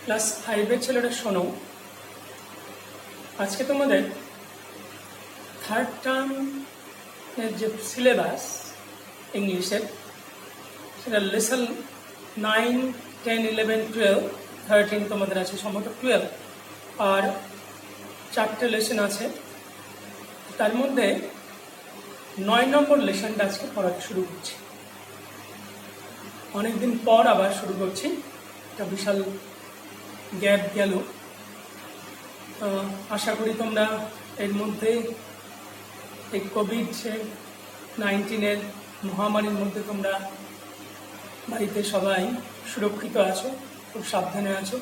Class 5-এর ছেলেরা শোনো, আজকে তোমাদের থার্ড টার্মের যে সিলেবাস ইংলিশের, সেটা লেসন 9, 10, 11, 12, 13 তোমাদের আছে, সম্ভবত 12, আর 4টে লেসন আছে। তার মধ্যে 9 নম্বর লেসনটা আজকে পড়াতে শুরু করছি। অনেকদিন পর আবার শুরু করছি, একটা বিশাল গ্যাপ গেল। আশা করি তোমরা এর মধ্যে এই কোভিড-19 মহামারীর মধ্যে তোমরা বাড়িতে সবাই সুরক্ষিত আছো, খুব সাবধানে আছো।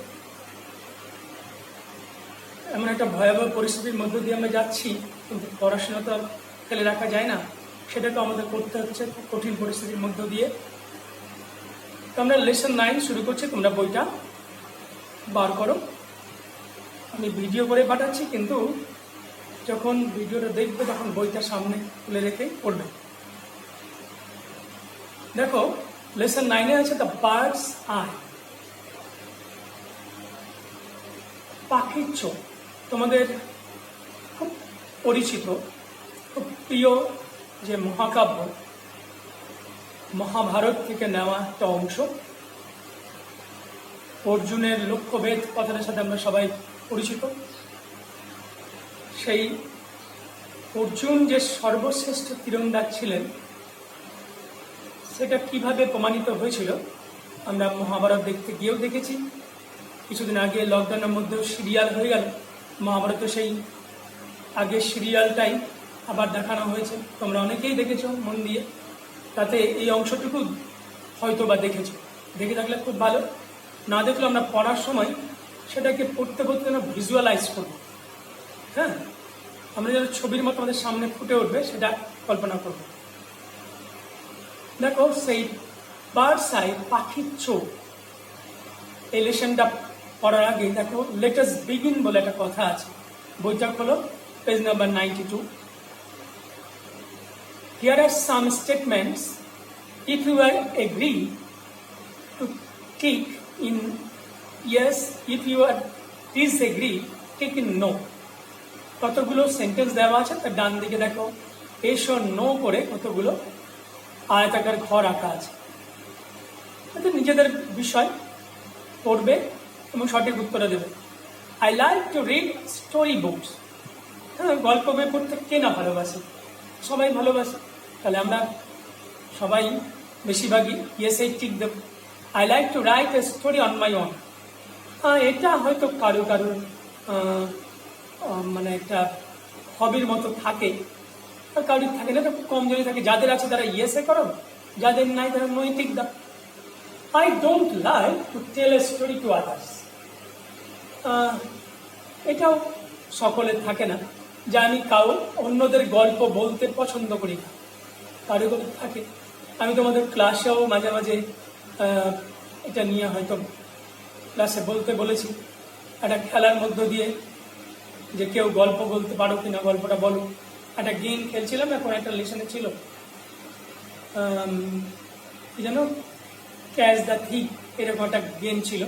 এমন একটা ভয়াবহ পরিস্থিতির মধ্য দিয়ে আমরা যাচ্ছি, কিন্তু পড়াশোনা তো ফেলে রাখা যায় না, সেটা তো আমাদের করতে হচ্ছে খুব কঠিন পরিস্থিতির মধ্য দিয়ে। তো আমরা লেসন 9 শুরু করছি, তোমরা বইটা বার করো। আমি ভিডিও করে পাঠাচ্ছি, কিন্তু যখন ভিডিওটা দেখবে তখন বইটা সামনে তুলে রেখে পড়বে। দেখো, লেসন 9-এ আছে দ্য বার্ডস আই, পাখির চোখ। তোমাদের খুব পরিচিত, খুব প্রিয় যে মহাকাব্য মহাভারত থেকে নেওয়া একটা অংশ। অর্জুনের লক্ষ্যভেদ কথাটার সাথে আমরা সবাই পরিচিত। সেই অর্জুন যে সর্বশ্রেষ্ঠ তীরন্দাজ ছিলেন, সেটা কিভাবে প্রমাণিত হয়েছিল আমরা মহাভারত দেখতে গিয়েও দেখেছি। কিছুদিন আগে লকডাউনের মধ্যেও সিরিয়াল হয়ে গেল মহাভারত, সেই আগের সিরিয়ালটাই আবার দেখানো হয়েছে, তোমরা অনেকেই দেখেছো মন দিয়ে। তাতে এই অংশটুকু হয়তো বা দেখেছো, দেখে থাকলে খুব ভালো। না দেখলে আমরা পড়ার সময় সেটাকে পড়তে পড়তে আমরা ভিজুয়ালাইজ করবো। হ্যাঁ, আমরা যেন ছবির মতো আমাদের সামনে ফুটে উঠবে সেটা কল্পনা করব। দেখো, সেই বার্ডস আই, পাখির চোখ, এই লেসনটা পড়ার আগে দেখো লেট আস বিগিন বলে একটা কথা আছে। বইটা খোলো, page number 92। Here are some statements. If you are agree to tick in yes, if you are disagree, tick in no. কতগুলো সেন্টেন্স দেওয়া আছে, তার ডান দিকে দেখো এস ও নো করে কতগুলো আয়তাকার ঘর আঁকা আছে। এটা নিজেদের বিষয়, পড়বে এবং সঠিক উত্তর দেবে। I like to read story books. হ্যাঁ, গল্প বই পড়তে কে না ভালোবাসে? সবাই ভালোবাসে। তাহলে আমরা সবাই বেশিরভাগই ইয়েসে টিক দেব। I like to write a story on my own. এটা হয়তো কারো কারোর মানে একটা হবির মতো থাকে, আর কারোর থাকে না, খুব কম জনই থাকে। যাদের আছে তারা ইয়েসে করো, যাদের নাই তারা নয় টিক দাও। I don't like to tell a story to others. এটাও সকলের থাকে না, যে আমি অন্যদের গল্প বলতে পছন্দ করি না, কারো কারো থাকে। আমি তোমাদের ক্লাসেও মাঝে মাঝে এটা নিয়ে হয়তো ক্লাসে বলতে বলেছি, একটা খেলার মধ্য দিয়ে, যে কেউ গল্প বলতে পারো কিনা, গল্পটা বলো। একটা গেম খেলছিলাম, এখন একটা লেসনে ছিল কি যেন, ক্যাচ দ্য থিপ, এরকম একটা গেম ছিল।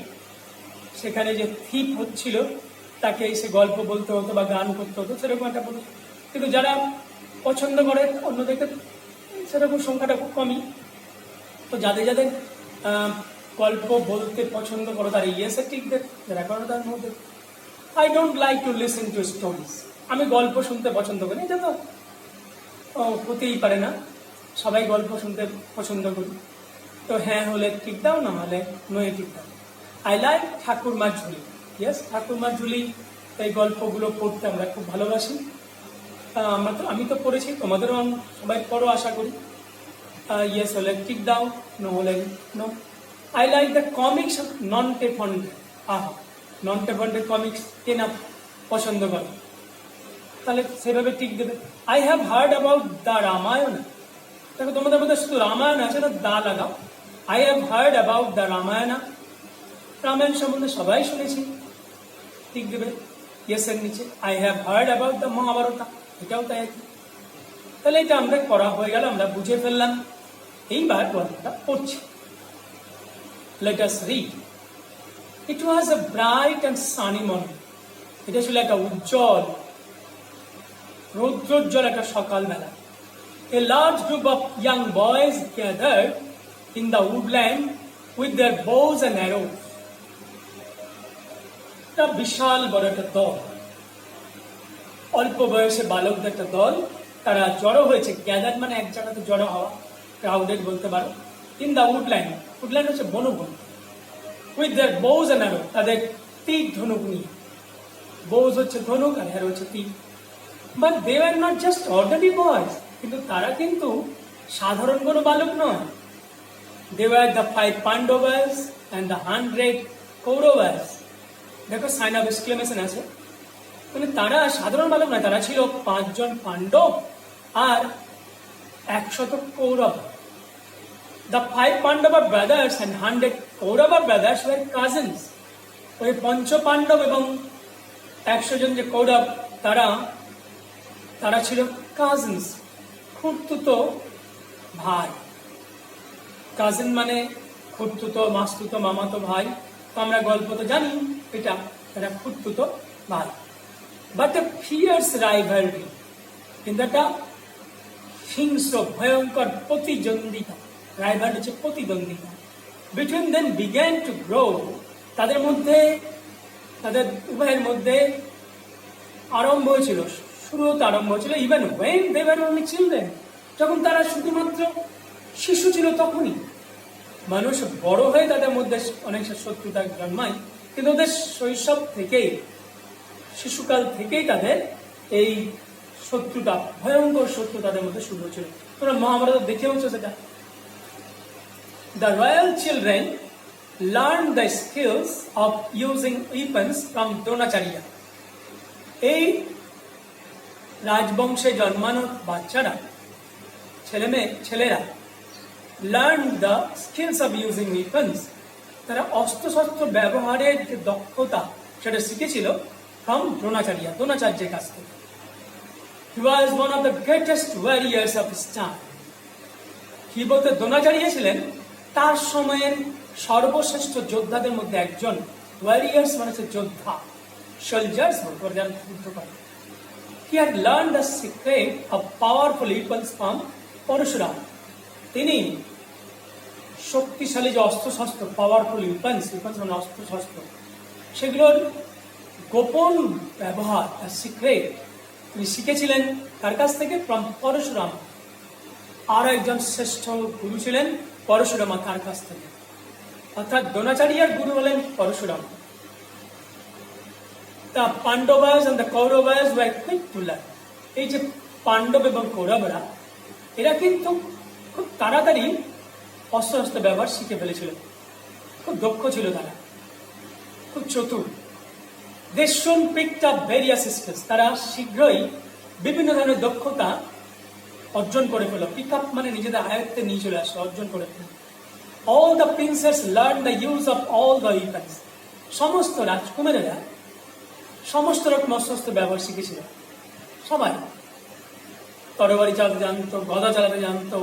সেখানে যে থিপ হচ্ছিল তাকে এসে গল্প বলতে হতো বা গান করতে হতো, সেরকম একটা বলতো। কিন্তু যারা পছন্দ করে অন্যদেরকে, সেরকম সংখ্যাটা খুব কমই। তো যাদের যাদের গল্প বলতে পছন্দ করো তারা ইয়েসে টিক দেয়, যারা করো তার মধ্যে। I don't like to listen to stories. আমি গল্প শুনতে পছন্দ করি। এটা তো হতেই পারে না, সবাই গল্প শুনতে পছন্দ করি। তো হ্যাঁ হলে টিক দাও, না হলে নয়ে টিক দাও। I like Thakurmar Jhuli. Yes, Thakurmar Jhuli, এই গল্পগুলো পড়তে আমরা খুব ভালোবাসি। আমি তো পড়েছি, তোমাদেরও সবাই পড়ো আশা করি। ইয়েস হলে টিক দাও, নো হলে no. I like the comics of Nonte Phonte. Nonte Phonte comics কে না পছন্দ করে? তাহলে সেভাবে টিক দেবে। I have heard about the Ramayana. দেখো, তোমাদের মধ্যে শুধু রামায়ণ আছে না, দা লাগাও। I have heard about the Ramayana. Ramayana সম্বন্ধে সবাই শুনেছি, টিক দেবে ইয়েসের নিচে। I have heard about the Mahabharata, এটাও তাই। তাহলে এটা আমরা করা হয়ে গেল, আমরা বুঝে ফেললাম। এইবার গল্পটা পড়ছি। Let us read. It was a bright and sunny morning. এটা ছিল একটা উজ্জ্বল রৌদ্রোজ্জ্বল একটা সকালবেলা। A large group of young boys gathered in the woodland with their bows and arrows. একটা বিশাল বড় একটা দল, অল্প বয়সে বালকদের একটা দল, তারা জড়ো হয়েছে। গ্যাদার মানে এক জায়গাতে জড়ো হওয়া, ক্রাউডেড বলতে পারো। ইন দ্য উডল্যান্ড, উডল্যান্ড হচ্ছে বনভূম। With their bows and arrows, তাদের তীর ধনুক নিয়ে। bows হচ্ছে ধনুক আর arrow হচ্ছে তীর। But they were not just ordinary boys, কিন্তু তারা কিন্তু সাধারণ কোনো বালক নয়। They were the 5 Pandavas and the 100 Kauravas. দেখো সাইন অফ এক্সক্লেমেশন আছে, মানে তারা সাধারণ বালক নয়, তারা ছিল 5 জন পাণ্ডব আর 100 Kaurava. The 5 Pandava brothers and 100 Kaurava brothers were cousins. ওই পঞ্চ পাণ্ডব এবং 100 জন যে কৌরব, তারা ছিল কাজিনস, খুড়তুতো ভাই। কাজিন মানে খুড়তুতো, মাসতুতো, মামাতো ভাই। তো আমরা গল্প তো জানি এটা, তারা খুড়তুতো ভাই। বাট এ ফিয়ার্স রাইভালরি, কিন্তু একটা হিংস্র ভয়ঙ্কর প্রতিদ্বন্দ্বিতা, রাইভাল হচ্ছে প্রতিদ্বন্দ্বিতা, between them began to grow, তাদের মধ্যে, তাদের উভয়ের মধ্যে আরম্ভ হয়েছিল, শুরু হতে আরম্ভ হয়েছিল। Even when they were only children, যখন তারা শুধুমাত্র শিশু ছিল তখনই। মানুষ বড় হয়ে তাদের মধ্যে অনেক শত্রুতা জন্মায়, কিন্তু ওদের শৈশব থেকেই, শিশুকাল থেকেই তাদের এই শত্রুতা, ভয়ঙ্কর শত্রু তাদের মধ্যে শুরু হয়েছিল। তোমরা মহাভারত দেখেওছো সেটা। The royal children learned the skills of using weapons from Dronacharya. এই রাজবংশে জন্মানো বাচ্চারা, ছেলেরা learned the skills of using weapons, তারা অস্ত্রশস্ত্র ব্যবহারের যে দক্ষতা সেটা শিখেছিল from Dronacharya, দ্রোণাচার্যের কাছ থেকে। He was one of the greatest warriors of his time. কি বলতে, দ্রোণাচার্য ছিলেন তার সময়ের সর্বশ্রেষ্ঠ যোদ্ধাদের মধ্যে একজন। ওয়ারিয়ার্স মানে হচ্ছে যোদ্ধা, সোলজার্স বলতে যুদ্ধ করে। He had learned the secret of powerful weapons from Parashuram. তিনি শক্তিশালী যে অস্ত্রশস্ত্র, পাওয়ারফুল উইপন্স, মানে অস্ত্রশস্ত্র, সেগুলোর গোপন ব্যবহার, সিক্রেট তিনি শিখেছিলেন তার কাছ থেকে, ফ্রম পরশুরাম। আর একজন শ্রেষ্ঠ গুরু ছিলেন পরশুরামা, তার কাছ থেকে। অর্থাৎ দ্রোণাচার্যের গুরু হলেন Parashuram. The Pandavas and the Kauravas were quick to learn. এই যে পাণ্ডব এবং কৌরবরা, এরা কিন্তু খুব তাড়াতাড়ি অস্ত্র ব্যবহার শিখে ফেলেছিল, খুব দক্ষ ছিল তারা, খুব চতুর। They soon picked up various skills. তারা শীঘ্রই বিভিন্ন ধরনের দক্ষতা অর্জন করে ফেলো। পিক আপ মানে নিজেদের আয়ত্তে নিয়ে চলে আসে, অর্জন করে ফেলো। All the princes learned the use of all the weapons. সমস্ত রাজকুমারেরা সমস্ত রকম অস্ত্র ব্যবহার শিখেছিল। সবাই তরবারি চালাতে জানতো, গদা চালাতে জানতো,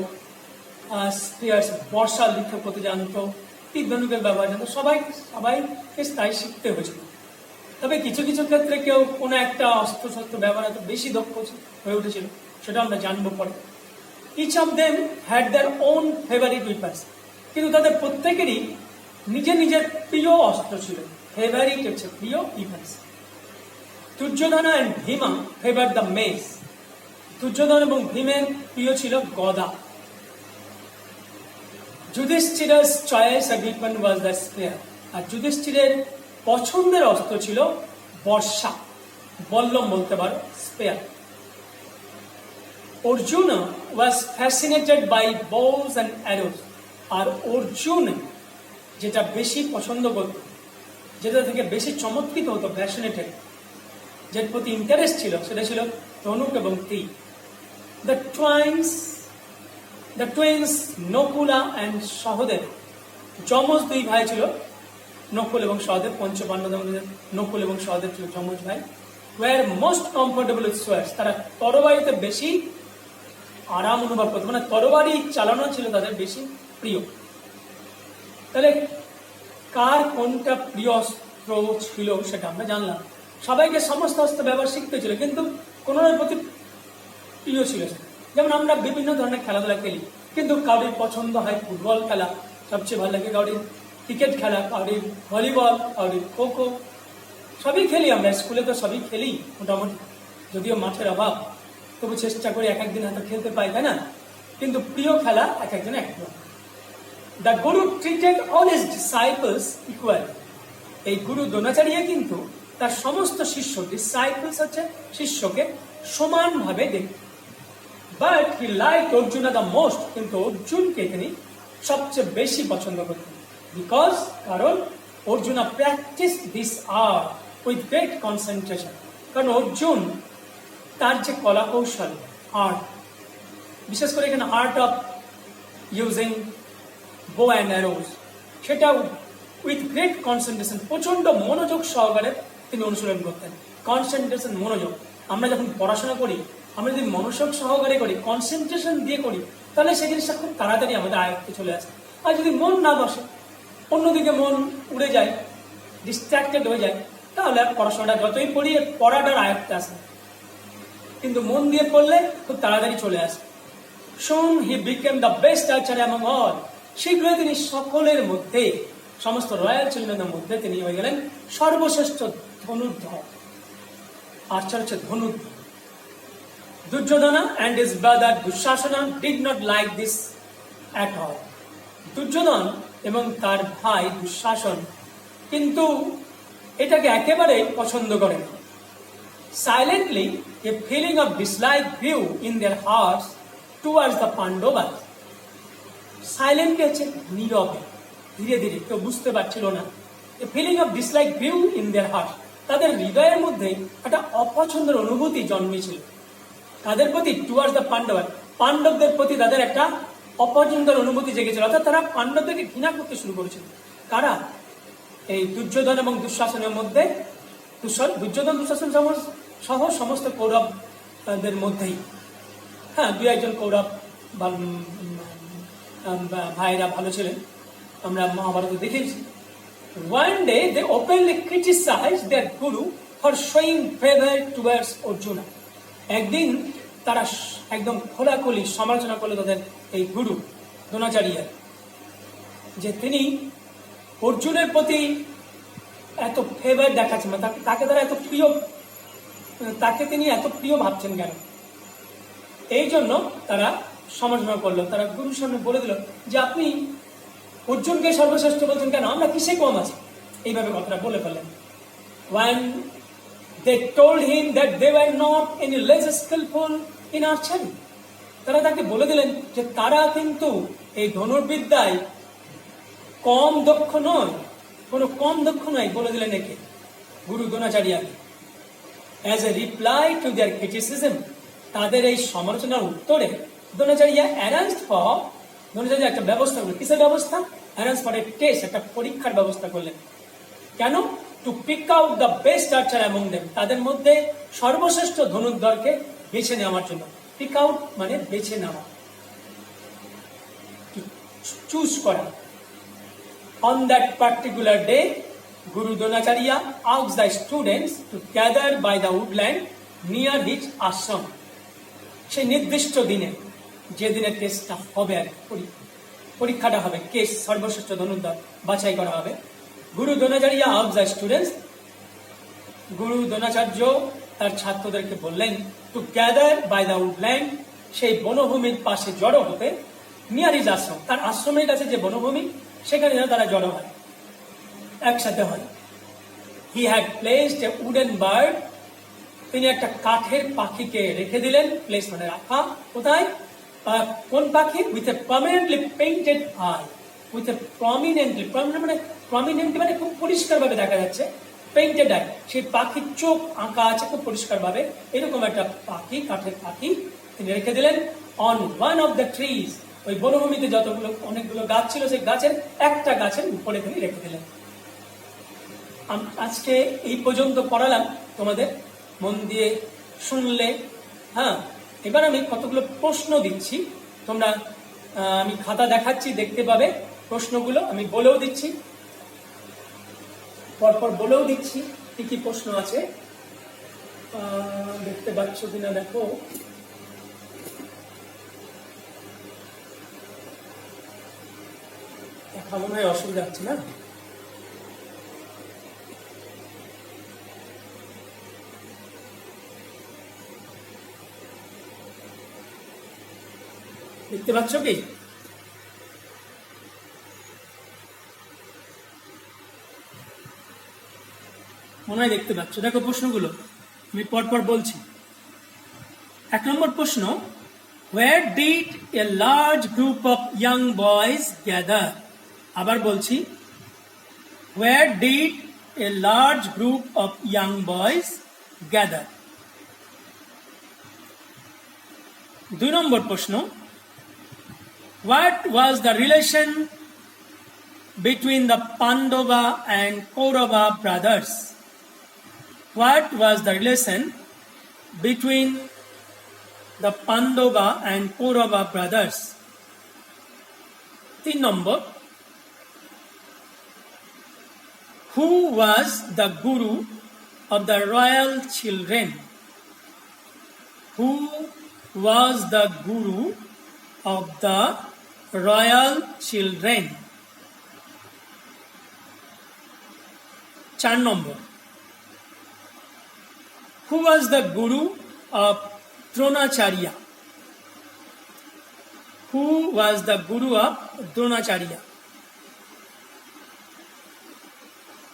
বর্ষা বিক্ষেপ করতে জানতো, তীর ধনুকের ব্যবহার জানতো। সবাইকে তাই শিখতে হয়েছিল। তবে কিছু কিছু ক্ষেত্রে কেউ কোনো একটা অস্ত্রশস্ত্র ব্যবহার বেশি দক্ষ হয়ে উঠেছিল, সেটা আমরা জানবো পরে। Each of them had their own favourite weapons, কিন্তু তাদের প্রত্যেকেরই নিজের নিজের প্রিয় অস্ত্র ছিল। ফেভারিট হচ্ছে প্রিয় weapons. Duryodhana and Bhima favour the mace. Duryodhan এবং ভীমের প্রিয় ছিল গদা। যুধিষ্ঠিরা's choice weapon was the spear. আর যুধিষ্ঠিরের পছন্দের অস্ত্র ছিল বর্ষা, বল্লম বলতে পারো, spare. Arjun was fascinated by bows and arrows. আর অর্জুন যেটা বেশি পছন্দ করত, যেটা থেকে বেশি চমৎকৃত হতো, ফ্যাশনেটেড, যের প্রতি ইন্টারেস্ট ছিল, সেটা ছিল ধনুক এবং তীর। The twins Nakula and Sahadev, যমজ দুই ভাই ছিল, নকুল এবং সহদেব। পঞ্চপাণ্ডবদের মধ্যে নকুল এবং সহদেব ছিল যমজ ভাই। War most comfortable with swords, তারা তরবারিতে বেশি আরাম অনুভব করতো, মানে তরবারি চালানো ছিল তাদের বেশি প্রিয়। তাহলে কার কোনটা প্রিয় অস্ত্র ছিল সেটা আমরা জানলাম। সবাইকে সমস্ত অস্ত্র ব্যবহার শিখতে ছিল, কিন্তু কোনোর প্রতি প্রিয় ছিল সেটা। যেমন আমরা বিভিন্ন ধরনের খেলাধুলা খেলি, কিন্তু কাউরির পছন্দ হয় ফুটবল খেলা, সবচেয়ে ভালো লাগে কাউরির ক্রিকেট খেলা, কাউরির ভলিবল, কাউরির খোখো, সবই খেলি আমরা। স্কুলে তো সবই খেলি মোটামুটি, যদিও মাঠের অভাব, তবু চেষ্টা করি এক একদিন হয়তো খেলতে পাই, তাই না? কিন্তু প্রিয় খেলা এক একজন এক রকম। The Guru treated all his disciples equally. এই গুরু দ্রোণাচার্য কিন্তু তার সমস্ত শিষ্য, ডিসাইপলস হচ্ছে শিষ্যকে, সমানভাবে দেখতেন। But he like Arjuna the most, কিন্তু অর্জুনকে তিনি সবচেয়ে বেশি পছন্দ করতেন। বিকজ, কারণ Arjuna practice this art with great concentration. কারণ অর্জুন তার যে কলা কৌশল, আর্ট, বিশেষ করে এখানে আর্ট অফ ইউজিং বো অ্যান্ড অ্যারোজ, সেটা উইথ গ্রেট কনসেন্ট্রেশন, প্রচন্ড মনোযোগ সহকারে তিনি অনুশীলন করতেন। কনসেন্ট্রেশন, মনোযোগ। আমরা যখন পড়াশোনা করি, আমরা যদি মনোযোগ সহকারে করি, কনসেন্ট্রেশন দিয়ে করি, তাহলে সেই জিনিসটা খুব তাড়াতাড়ি আমাদের আয়ত্তে চলে আসে। আর যদি মন না বসে, অন্যদিকে মন উড়ে যায়, ডিস্ট্রাক্টেড হয়ে যায়, তাহলে আর পড়াশোনাটা যতই পড়ি, পড়াটার আয়ত্তে আসে। কিন্তু মন দিয়ে পড়লে খুব তাড়াতাড়ি চলে আসে। Soon he became the best archer among all. শীঘ্রই তিনি সকলের মধ্যে, সমস্ত রয়্যাল চিলড্রেনের মধ্যে তিনি হয়ে গেলেন সর্বশ্রেষ্ঠ ধনুর্ধর। আর্চার হচ্ছে Dhanurdhar. Duryodhana and his brother Dushasana did not like this at all. Duryodhan এবং তার ভাই দুঃশাসন কিন্তু এটাকে একেবারে পছন্দ করেন। Silently, a feeling of dislike grew in their hearts towards the Pandavas. Silently হচ্ছে নীরবে, ধীরে ধীরে, কেউ বুঝতে পারছিল না। A feeling of dislike grew in their hearts. তাদের হৃদয়ের মধ্যে একটা অপছন্দের অনুভূতি জন্মেছিল। তাদের প্রতি, টুয়ার্ডস দ্য পাণ্ডব, পাণ্ডবদের প্রতি তাদের একটা অপছন্দের অনুভূতি জেগেছিল। অর্থাৎ তারা পাণ্ডবদেরকে ঘৃণা করতে শুরু করেছিল। কারা? এই দুর্যোধন এবং দুঃশাসনের মধ্যে, দুর্যোধন দুঃশাসন সহ সমস্ত কৌরবদের মধ্যেই, হ্যাঁ, দুই একজন কৌরব ভাইরা ভালো ছিলেন, আমরা মহাভারতে দেখেছি। One day they openly criticized their guru for showing favor towards Arjuna. একদিন তারা একদম খোলাখুলি সমালোচনা করলো তাদের এই গুরু দ্রোণাচার্য, যে তিনি অর্জুনের প্রতি এত ফেভার দেখাচ্ছেন, তাকে তারা এত প্রিয়, তাকে তিনি এত প্রিয় ভাবছেন কেন? এই জন্য তারা সমালোচনা করলো। তারা গুরুর সামনে বলে দিল যে আপনি অর্জুনকে সর্বশ্রেষ্ঠ বলছেন কেন, আমরা কিসে কম আছি? এইভাবে কথাটা বলে ফেললেন। When they told him that they were not any less skillful in archery, তারা তাকে বলে দিলেন যে তারা কিন্তু এই ধনুর্বিদ্যায় কম দক্ষ নয়, কোনো কম দক্ষ নয়, বলে দিলেন একে, গুরু দ্রোণাচার্যকে। As a reply to their criticism, তাদের এই সমালোচনার উত্তরে দ্রোণাচার্য একটা ব্যবস্থা করলেন। কিসের ব্যবস্থা? অ্যারেঞ্জ ফর এ টেস্ট, একটা পরীক্ষার ব্যবস্থা করলেন। কেন? To pick out the best archer among them, তাদের মধ্যে সর্বশ্রেষ্ঠ ধনুর্ধরকে বেছে নেওয়ার জন্য। পিক আউট মানে বেছে নেওয়া, চুজ করা। On that particular day, Guru Dronacharya asked the students to gather by the woodland near his ashram. সেই নির্দিষ্ট দিনে, যে দিনে টেস্টটা হবে, আর পরীক্ষাটা হবে, কে সর্বশ্রেষ্ঠ ধনুর্ধর বাছাই করা হবে, গুরু দ্রোণাচার্য asked the students, গুরু দ্রোণাচার্য তার ছাত্রদেরকে বললেন to gather by the woodland, সেই বনভূমির পাশে জড়ো হতে, নিয়ার হিজ আশ্রম, তার আশ্রমের কাছে যে বনভূমি, সেখানে যেন তারা জড়ো হয়, একসাথে হয়। He had placed A wooden bird, তিনি একটা কাঠের পাখিকে রেখে দিলেন। প্লেস মানে রাখা, কোথায়? কোন পাখি? With a permanently painted I, with a prominently মানে খুব পরিষ্কার ভাবে দেখা যাচ্ছে, পেইন্টেড আই, সেই পাখির চোখ আঁকা আছে খুব পরিষ্কার ভাবে, এরকম একটা পাখি, কাঠের পাখি তিনি রেখে দিলেন। On one of the trees, ওই বনভূমিতে যতগুলো অনেকগুলো গাছ ছিল, সেই গাছের একটা গাছের উপরে তিনি রেখে দিলেন। আজকে এই পর্যন্ত পড়ালাম তোমাদের, মন দিয়ে শুনলে। হ্যাঁ, এবার আমি কতগুলো প্রশ্ন দিচ্ছি, তোমরা, আমি খাতা দেখাচ্ছি, দেখতে পাবে প্রশ্নগুলো, আমি বলেও দিচ্ছি। পরপর বলেও দিচ্ছি কি কি প্রশ্ন আছে, দেখতে পাচ্ছ কিনা দেখো। দেখা মনে হয় অসুবিধা হচ্ছে না? দেখতে পাচ্ছ কি? মনে হয় দেখতে পাচ্ছ। দেখো প্রশ্নগুলো আমি পরপর বলছি। 1 নম্বর প্রশ্ন, where did a large group of young boys gather? আবার বলছি, where did a large group of young boys gather? 2 নম্বর প্রশ্ন, what was the relation between the Pandava and Kaurava brothers? What was the relation between the Pandava and Kaurava brothers? 3 number, who was the guru of the royal children? Who was the guru of the royal children? 4 number, who was the guru of Dronacharya? Who was the guru of Dronacharya?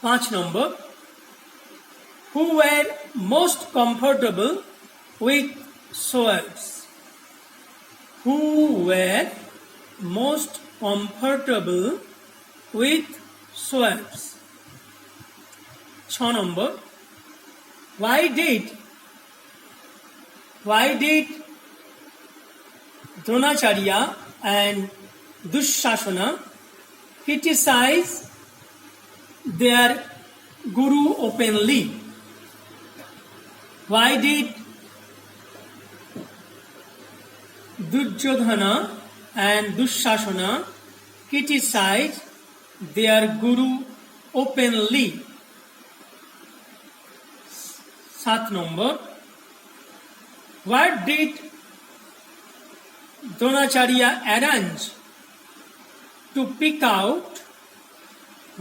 5 number, who were most comfortable with swords? Who were most comfortable with swords? 6 number, why did Dronacharya and Dushasana criticize their guru openly? Why did Duryodhana and Dushasana criticize their guru openly? 7 number, what did Dronacharya arrange to pick out?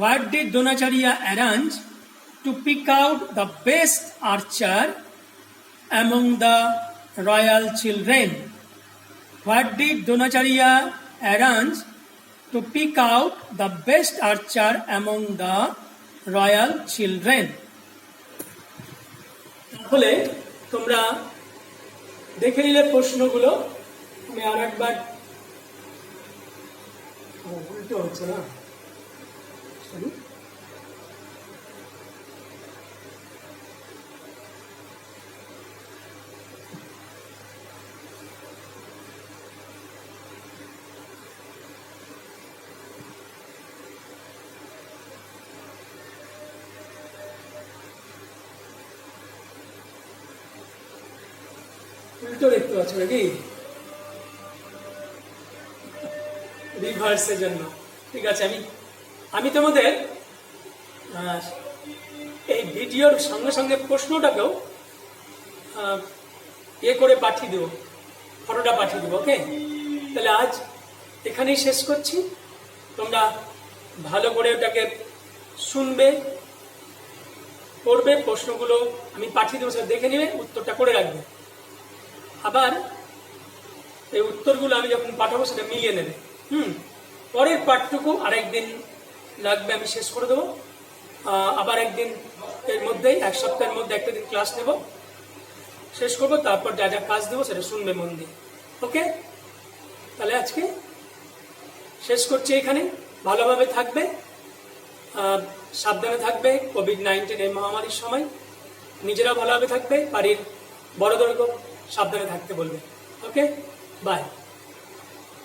What did Dronacharya arrange to pick out the best archer among the royal children? What did Dronacharya arrange to pick out the best archer among the royal children? তাহলে তোমরা দেখে নিলে প্রশ্নগুলো। আমি আর একবার, উল্টো হচ্ছে না, উল্টো দেখতে পাচ্ছ নাকি? রিভার্সের জন্য। ঠিক আছে, আমি তোমাদের এই ভিডিওর সঙ্গে সঙ্গে প্রশ্নটাকেও করে পাঠিয়ে দেবো, ফটোটা পাঠিয়ে দেবো। ওকে, তাহলে আজ এখানেই শেষ করছি। তোমরা ভালো করে ওটাকে শুনবে, পড়বে, প্রশ্নগুলো আমি পাঠিয়ে দেবো, সেটা দেখে নেবে, উত্তরটা করে রাখবে। আবার এই উত্তরগুলো আমি যখন পাঠাবো সেটা মিলিয়ে নেবে। পরের পাঠটুকু আরেকদিন লাগবে, আমি শেষ করে দেবো। আবার একদিন এর মধ্যেই, 1 সপ্তাহের মধ্যে একটা দিন ক্লাস নেব, শেষ করবো, তারপর যা যা কাজ দেবো সেটা শুনবে মন দিয়ে। ওকে, তাহলে আজকে শেষ করছি এখানে। ভালোভাবে থাকবে, সাবধানে থাকবে কোভিড-19 এই মহামারীর সময়। নিজেরাও ভালোভাবে থাকবে, বাড়ির বড়দেরকেও সাবধানে থাকতে বলবে। ওকে, বাই।